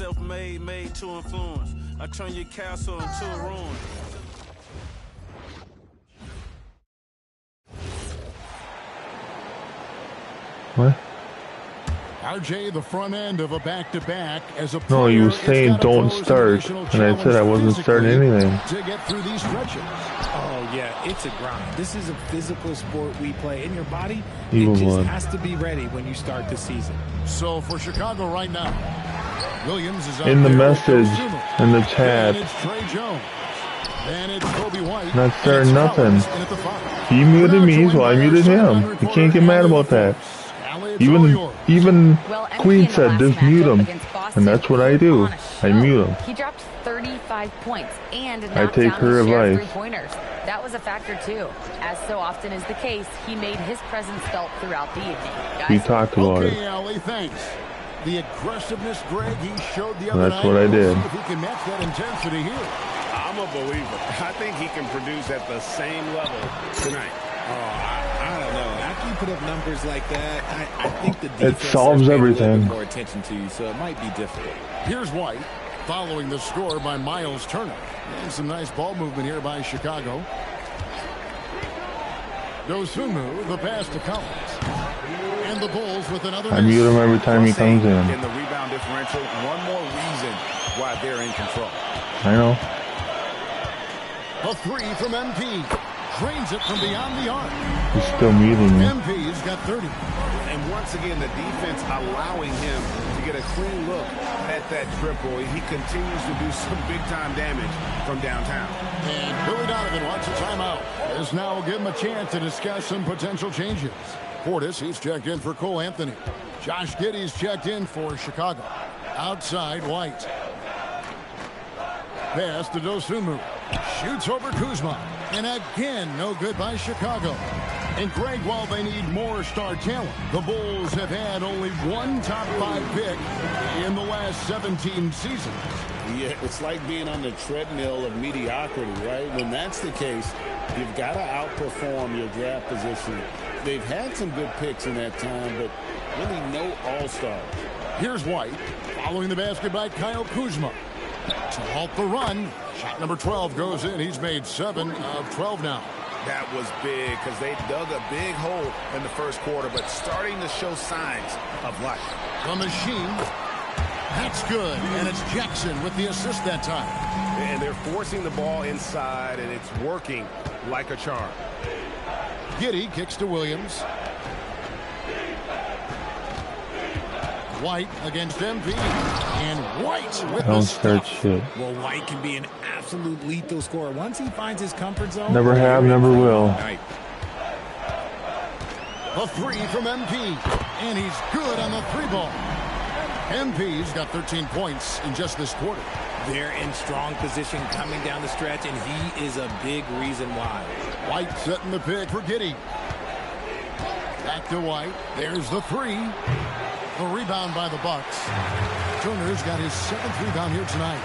self-made, made to influence. I turn your castle into a ruin. What? RJ, the front end of a back-to-back as a player. No, you were saying don't start, and I said I wasn't starting anything. To get through these stretches. Oh yeah, it's a grind. This is a physical sport we play, and your body Evil it just one. has to be ready when you start the season. So for Chicago right now, Williams is In the there message, in the and chat, it's Trey Jones. And it's Kobe White. not starting nothing. In at the 5. He muted me, so I muted him. You can't get mad about that. Even Queen said just mute him, and that's what I do. I mute him. He dropped 35 points and I take her advice. Three-pointers. That was a factor too. As so often is the case, he made his presence felt throughout the evening. Guys, We talked about it. Okay, Ali, thanks. The aggressiveness, Greg, he showed the other That's night. what I did. See if he can match that intensity here. I'm a believer. I think he can produce at the same level tonight. I don't know. After you put up numbers like that, I think the defense solves has paid everything. a little bit more attention to you, so it might be difficult. Here's White following the score by Miles Turner. And some nice ball movement here by Chicago. Dosunmu, the pass to Collins. And the Bulls with another I mute him every time he comes in. In the rebound differential, one more reason why they're in control. I know. A three from MP. Drains it from beyond the arc. He's still muting me. MP's got 30. And once again, the defense allowing him to get a clean look at that triple. He continues to do some big-time damage from downtown. And Billy Donovan wants a timeout. This now will give him a chance to discuss some potential changes. Portis, he's checked in for Cole Anthony. Josh Giddey's checked in for Chicago. Outside, White. Pass to Dosunmu. Shoots over Kuzma. And again, no good by Chicago. And Greg, while they need more star talent, the Bulls have had only one top 5 pick in the last 17 seasons. Yeah, it's like being on the treadmill of mediocrity, right? When that's the case, you've got to outperform your draft position. They've had some good picks in that time, but really no all-stars. Here's White, following the basket by Kyle Kuzma. To halt the run, shot number 12 goes in. He's made 7 of 12 now. That was big because they dug a big hole in the first quarter, but starting to show signs of life. The machine. That's good. And it's Jackson with the assist that time. And they're forcing the ball inside, and it's working like a charm. Giddey kicks to Williams. White against MP. And White with Don't the start stuff. shit. Well, White can be an absolute lethal scorer. Once he finds his comfort zone. Never have, never will. Right. A three from MP. And he's good on the 3-ball. MP's got 13 points in just this quarter. They're in strong position coming down the stretch, and he is a big reason why. White setting the pick for Giddey. Back to White. There's the 3. The rebound by the Bucks. Turner's got his 7th rebound here tonight.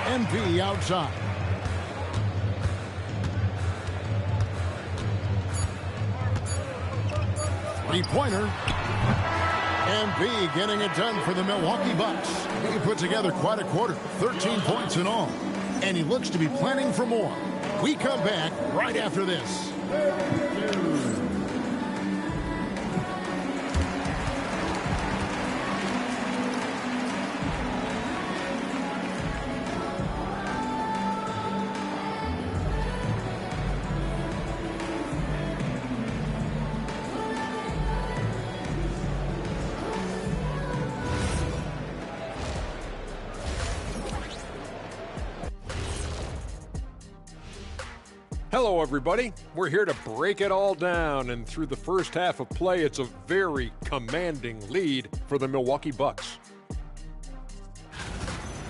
MP outside. Three-pointer. MP getting it done for the Milwaukee Bucks. He put together quite a quarter. 13 points in all. And he looks to be planning for more. We come back right after this. Hello, everybody. We're here to break it all down, and through the first half of play, it's a very commanding lead for the Milwaukee Bucks.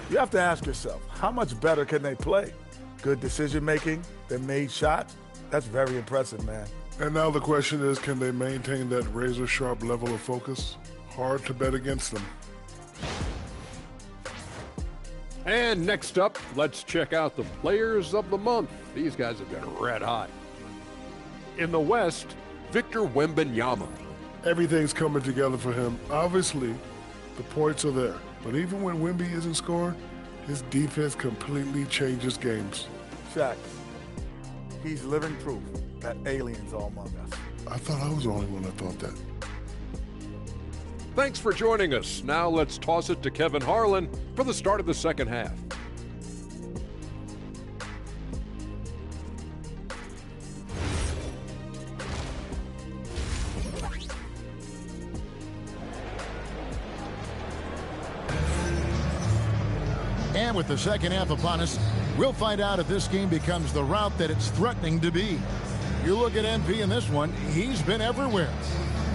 You have to ask yourself, how much better can they play? Good decision-making, they made shots. That's very impressive, man. And now the question is, can they maintain that razor-sharp level of focus? Hard to bet against them. And next up, let's check out the players of the month. These guys have been red hot. In the West, Victor Wembanyama. Everything's coming together for him. Obviously, the points are there. But even when Wemby isn't scoring, his defense completely changes games. Shaq, he's living proof that aliens are among us. I thought I was the only one that thought that. Thanks for joining us. Now let's toss it to Kevin Harlan for the start of the second half. And with the second half upon us, we'll find out if this game becomes the route that it's threatening to be. You look at MP in this one, he's been everywhere.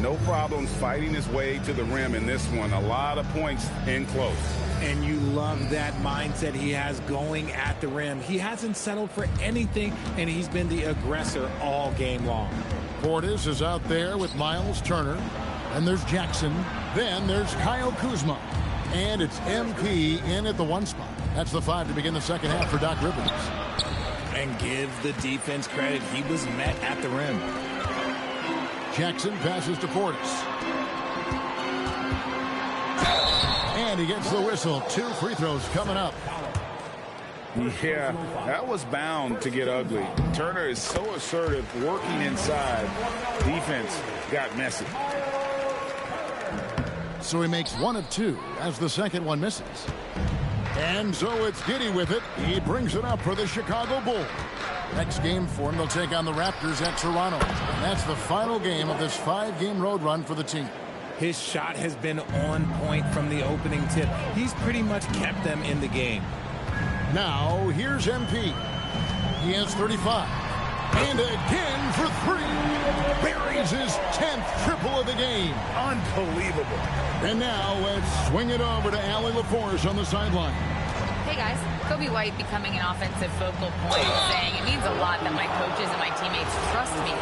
No problems fighting his way to the rim in this one. A lot of points in close. And you love that mindset he has going at the rim. He hasn't settled for anything, and he's been the aggressor all game long. Portis is out there with Miles Turner. And there's Jackson. Then there's Kyle Kuzma. And it's MP in at the 1 spot. That's the 5 to begin the second half for Doc Rivers. And give the defense credit. He was met at the rim. Jackson passes to Portis. And he gets the whistle. 2 free throws coming up. Yeah, that was bound to get ugly. Turner is so assertive, working inside. Defense got messy. So he makes 1 of 2 as the second one misses. And so it's Giddey with it. He brings it up for the Chicago Bulls. Next game for him, they'll take on the Raptors at Toronto. And that's the final game of this 5-game road run for the team. His shot has been on point from the opening tip. He's pretty much kept them in the game. Now, here's MP. He has 35. And again for 3. Buries his 10th triple of the game. Unbelievable. And now let's swing it over to Allie LaForce on the sideline. Hey guys, Kobe White becoming an offensive focal point, saying it means a lot that my coaches and my teammates trust me.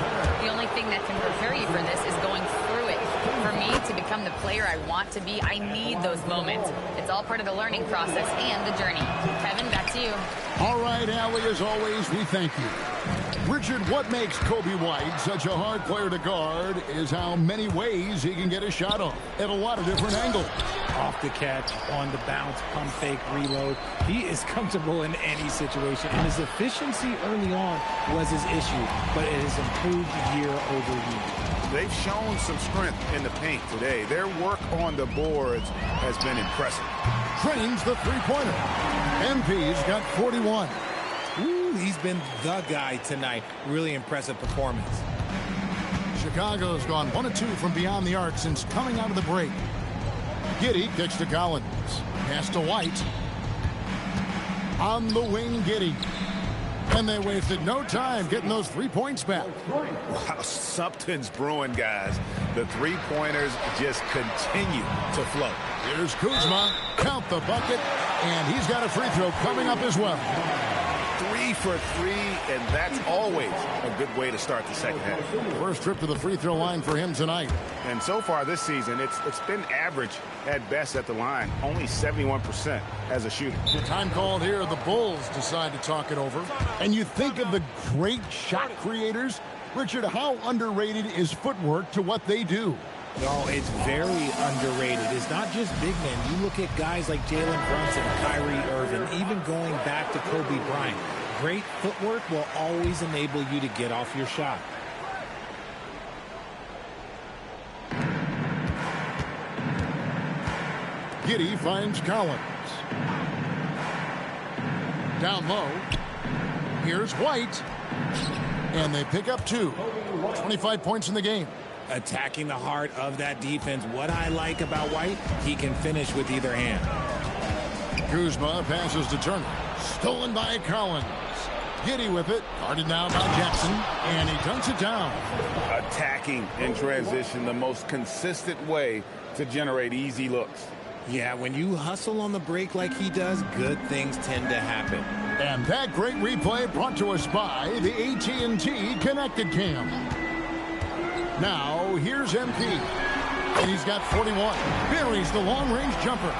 The only thing that can prepare you for this is going through it. For me to become the player I want to be, I need those moments. It's all part of the learning process and the journey. Kevin, back to you. All right, Allie, as always, we thank you. Richard, what makes Kobe White such a hard player to guard is how many ways he can get a shot off at a lot of different angles. Off the catch, on the bounce, pump fake, reload. He is comfortable in any situation, and his efficiency early on was his issue, but it has improved year over year. They've shown some strength in the paint today. Their work on the boards has been impressive. Trains the three-pointer. MP's got 41. Ooh, he's been the guy tonight. Really impressive performance. Chicago's gone 1 of 2 from beyond the arc since coming out of the break. Giddey kicks to Collins. Pass to White. On the wing, Giddey. And they wasted no time getting those 3 points back. Wow, something's brewing, guys. The three-pointers just continue to flow. Here's Kuzma. Count the bucket. And he's got a free throw coming up as well. 3 for 3, and that's always a good way to start the second half. First trip to the free throw line for him tonight. And so far this season, it's been average at best at the line. Only 71% as a shooter. Time called here. The Bulls decide to talk it over. And you think of the great shot creators. Richard, how underrated is footwork to what they do? No, it's very underrated. It's not just big men. You look at guys like Jalen Brunson, Kyrie Irving, even going back to Kobe Bryant. Great footwork will always enable you to get off your shot. Giddey finds Collins. Down low. Here's White. And they pick up 2. 25 points in the game. Attacking the heart of that defense. What I like about White, he can finish with either hand. Kuzma passes to Turner. Stolen by Collins. Giddey with it. Guarded now by Jackson. And he dunks it down. Attacking in transition, the most consistent way to generate easy looks. Yeah, when you hustle on the break like he does, good things tend to happen. And that great replay brought to us by the AT&T Connected Cam. Now, here's MP. And he's got 41. Buries the long-range jumper.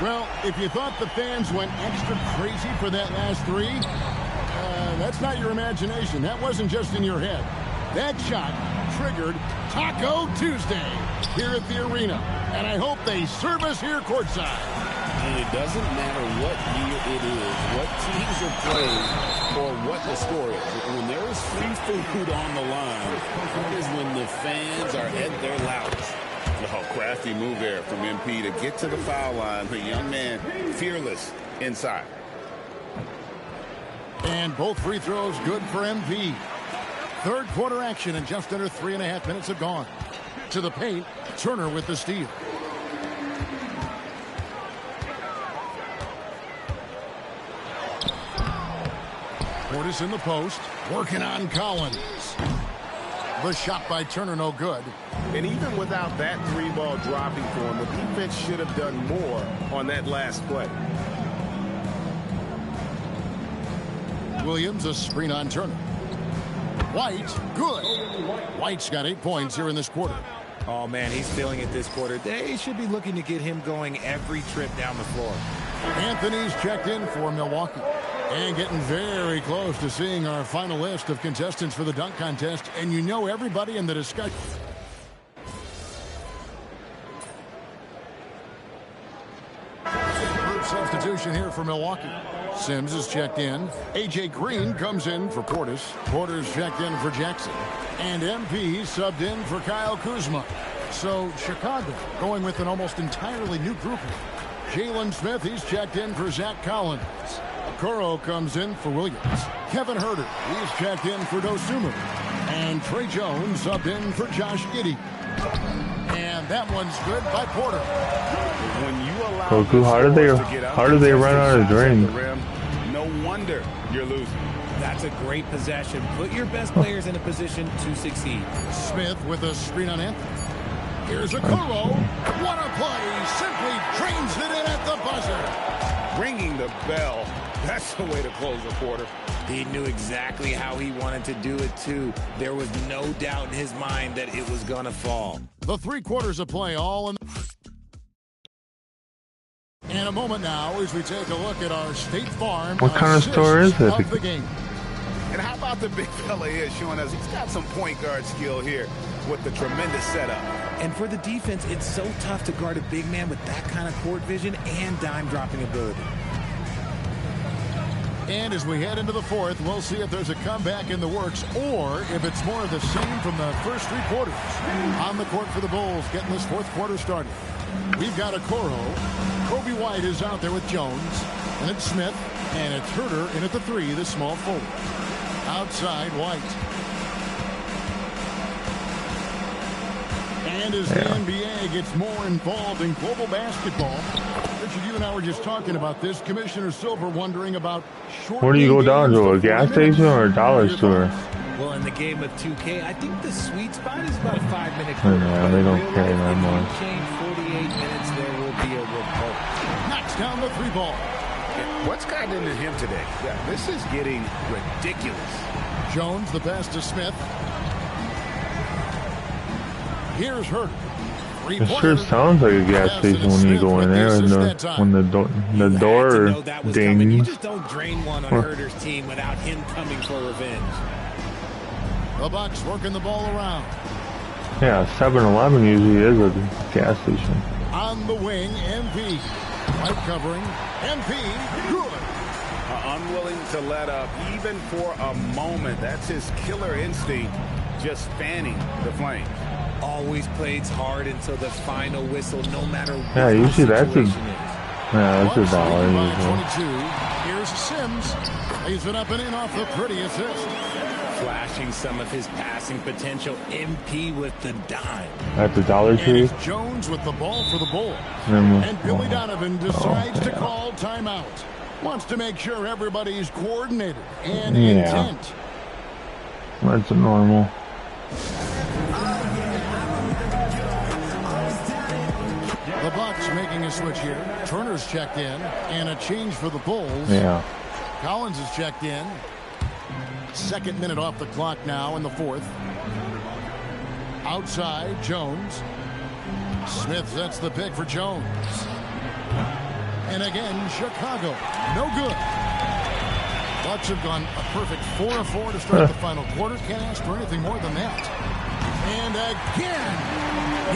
Well, if you thought the fans went extra crazy for that last 3, that's not your imagination. That wasn't just in your head. That shot triggered Taco Tuesday here at the arena. And I hope they serve us here courtside. And it doesn't matter what year it is, what teams are playing, or what the score is. When there is free food on the line, that is when the fans are at their loudest. Oh, crafty move there from MP to get to the foul line. The young man, fearless inside. And both free throws good for MP. Third quarter action, and just under 3.5 minutes have gone. To the paint, Turner with the steal. Portis in the post, working on Collins. The shot by Turner, no good. And even without that three-ball dropping for him, the defense should have done more on that last play. Williams, a screen on Turner. White, good. White's got 8 points here in this quarter. Oh, man, he's feeling it this quarter. They should be looking to get him going every trip down the floor. Anthony's checked in for Milwaukee. And getting very close to seeing our final list of contestants for the dunk contest. And you know everybody in the discussion. Group substitution here for Milwaukee. Sims is checked in. A.J. Green comes in for Portis. Porter's checked in for Jackson. And MP subbed in for Kyle Kuzma. So Chicago going with an almost entirely new grouping. Jalen Smith, he's checked in for Zach Collins. Okoro comes in for Williams. Kevin Herter, he's checked in for Dosunmu. And Trey Jones subbed in for Josh Giddey. And that one's good by Porter. When you allow Goku, how do they run out of drain? No wonder you're losing. That's a great possession. Put your best players in a position to succeed. Smith with a screen on Anthony. Here's Okoro. What a play. Simply drains it in at the buzzer. Ringing the bell. That's the way to close a quarter. He knew exactly how he wanted to do it, too. There was no doubt in his mind that it was going to fall. The 3 quarters of play all in. In a moment now as we take a look at our State Farm. What kind of store is it? Of the game. And how about the big fella here showing us he's got some point guard skill here with the tremendous setup. And for the defense, it's so tough to guard a big man with that kind of court vision and dime dropping ability. And as we head into the fourth, we'll see if there's a comeback in the works or if it's more of the same from the first 3 quarters. On the court for the Bulls, getting this fourth quarter started. We've got Okoro. Kobe White is out there with Jones. And it's Smith. And it's Herter in at the 3, the small forward. Outside, White. And as the NBA gets more involved in global basketball, Richard, you and I were just talking about this. Commissioner Silver wondering about where do you go down to, a gas station or a dollar store? Well, in the game of 2K, I think the sweet spot is about a 5-minute quarter. Yeah, they don't care that much. If you change 48 minutes, there will be a revolt. Knocks down the 3 ball. What's gotten into him today? Yeah, this is getting ridiculous. Jones, the pass to Smith. Here's Herter. It sure sounds like a gas station when you go in there, and when the door dings. You just don't drain one on Herter's team without him coming for revenge. The Bucks working the ball around. Yeah, 7-Eleven usually is a gas station. On the wing, MP. White covering. MP, good. Unwilling to let up, even for a moment. That's his killer instinct, just fanning the flames. Always plays hard until the final whistle, no matter what. Yeah, usually that's a $1. Here's Sims. Lays it up and in off the pretty assist. Flashing some of his passing potential. MP with the dime. That's a Dollar Tree. Jones with the ball for the Bulls. And Billy Donovan decides to call timeout. Wants to make sure everybody's coordinated and intent. That's normal. The Bucks making a switch here. Turner's checked in, and a change for the Bulls. Yeah. Collins is checked in. 2nd minute off the clock now in the 4th. Outside, Jones. Smith sets the pick for Jones. And again, Chicago. No good. Bucks have gone a perfect 4 of 4 to start the final quarter. Can't ask for anything more than that. And again,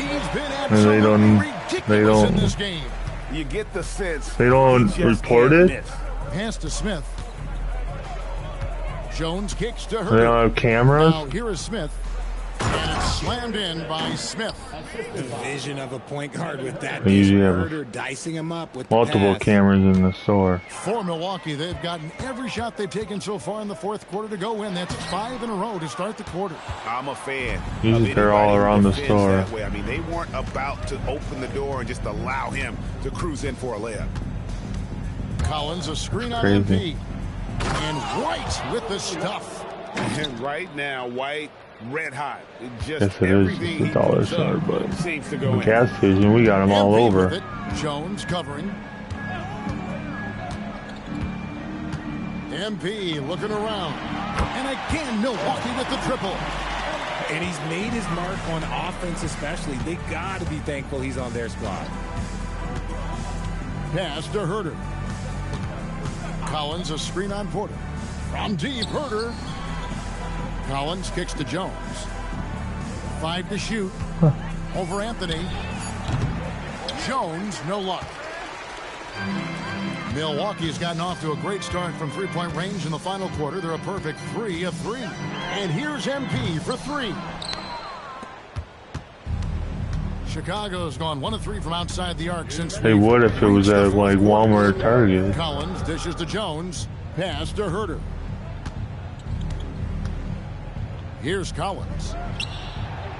he's been absolutely ridiculous in this game. You get the sense they don't report it. Pass to Smith. Jones kicks to They don't have cameras. Now here is Smith. And it's slammed in by Smith. The vision of a point guard with that They usually have dicing him up with multiple cameras in the store. For Milwaukee, they've gotten every shot they've taken so far in the fourth quarter to go in. That's 5 in a row to start the quarter. I'm a fan. Usually they're all around the store. That way. I mean, they weren't about to open the door and just allow him to cruise in for a layup. Collins, a screen on MP. And White with the stuff. And right now, White red hot. Yes, it is just a dollar store, but the gas station, we got them all over. Jones covering. MP looking around. And again, Milwaukee with the triple. And he's made his mark on offense especially. They got to be thankful he's on their squad. Pass to Herter. Collins, a screen on Porter. From deep, Herter. Collins kicks to Jones. 5 to shoot. Over Anthony. Jones, no luck. Milwaukee has gotten off to a great start from three-point range in the final quarter. They're a perfect 3 of 3. And here's MP for 3. Chicago's gone 1 of 3 from outside the arc since they would if it was at like Walmart or Target. Collins dishes to Jones. Pass to Herter. Here's Collins.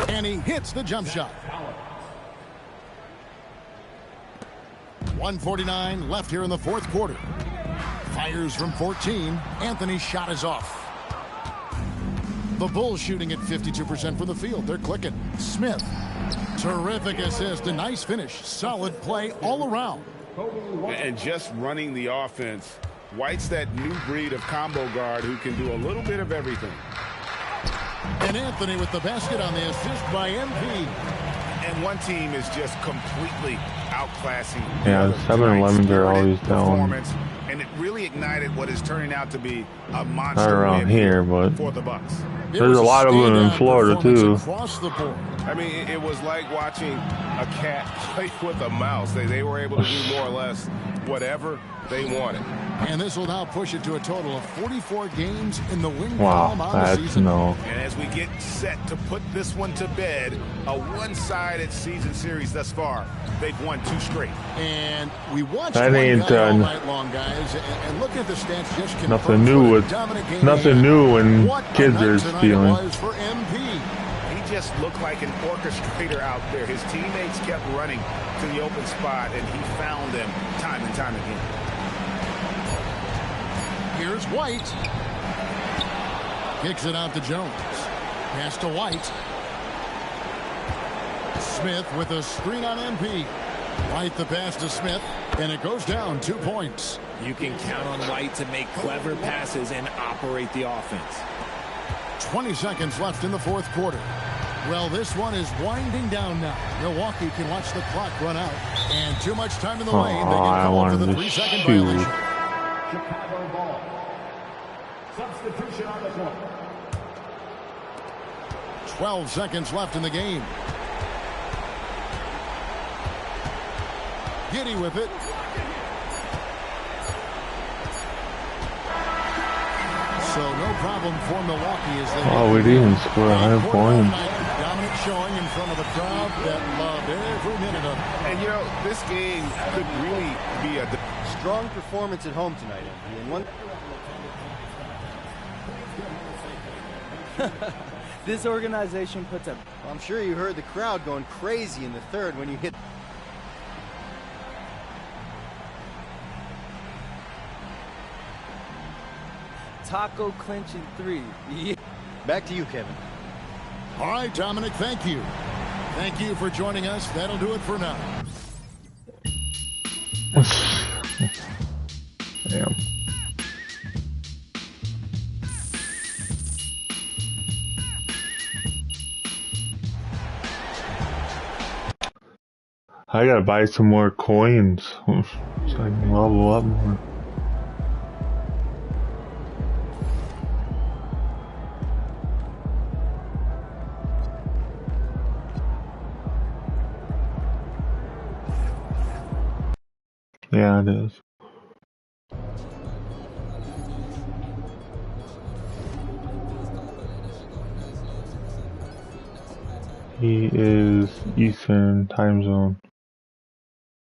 And he hits the jump shot. 1:49 left here in the fourth quarter. Fires from 14. Anthony's shot is off. The Bulls shooting at 52% from the field. They're clicking. Smith. Terrific assist. A nice finish. Solid play all around. And just running the offense. White's that new breed of combo guard who can do a little bit of everything. And Anthony with the basket on the assist by MP. And one team is just completely outclassing. Yeah, 7-Elevens are always down. And it really ignited what is turning out to be a monster not around here, but for the Bucks. There's a lot of them in Florida too. I mean, it was like watching a cat play with a mouse. They were able to do more or less whatever they wanted. And this will now push it to a total of 44 games in the win column on the season. And as we get set to put this one to bed, a one-sided season series thus far. They've won 2 straight. And we watched that ain't all night long, guys. And look at the stats. Just nothing new with nothing new when kids are stealing. For MP. He just looked like an orchestrator out there. His teammates kept running to the open spot, and he found them time and time again. Here's White. Kicks it out to Jones. Pass to White. Smith with a screen on MP. White the pass to Smith, and it goes down 2 points. You can count on White to make clever passes and operate the offense. 20 seconds left in the fourth quarter. Well, this one is winding down now. Milwaukee can watch the clock run out. And too much time in the lane. They get called for the 3-second violation. Chicago ball. Substitution on the court. 12 seconds left in the game. Giddy with it. So no problem for Milwaukee as they we didn't even score 100 points. Dominant showing in front of a crowd that loved every minute of it. And you know, this game could really be a strong performance at home tonight. This organization puts up. Well, I'm sure you heard the crowd going crazy in the third when you hit. Taco clinching 3. Yeah. Back to you, Kevin. All right, Dominic, thank you. Thank you for joining us. That'll do it for now. Damn. I gotta buy some more coins so I can level up more. Yeah, it is. He is Eastern time zone.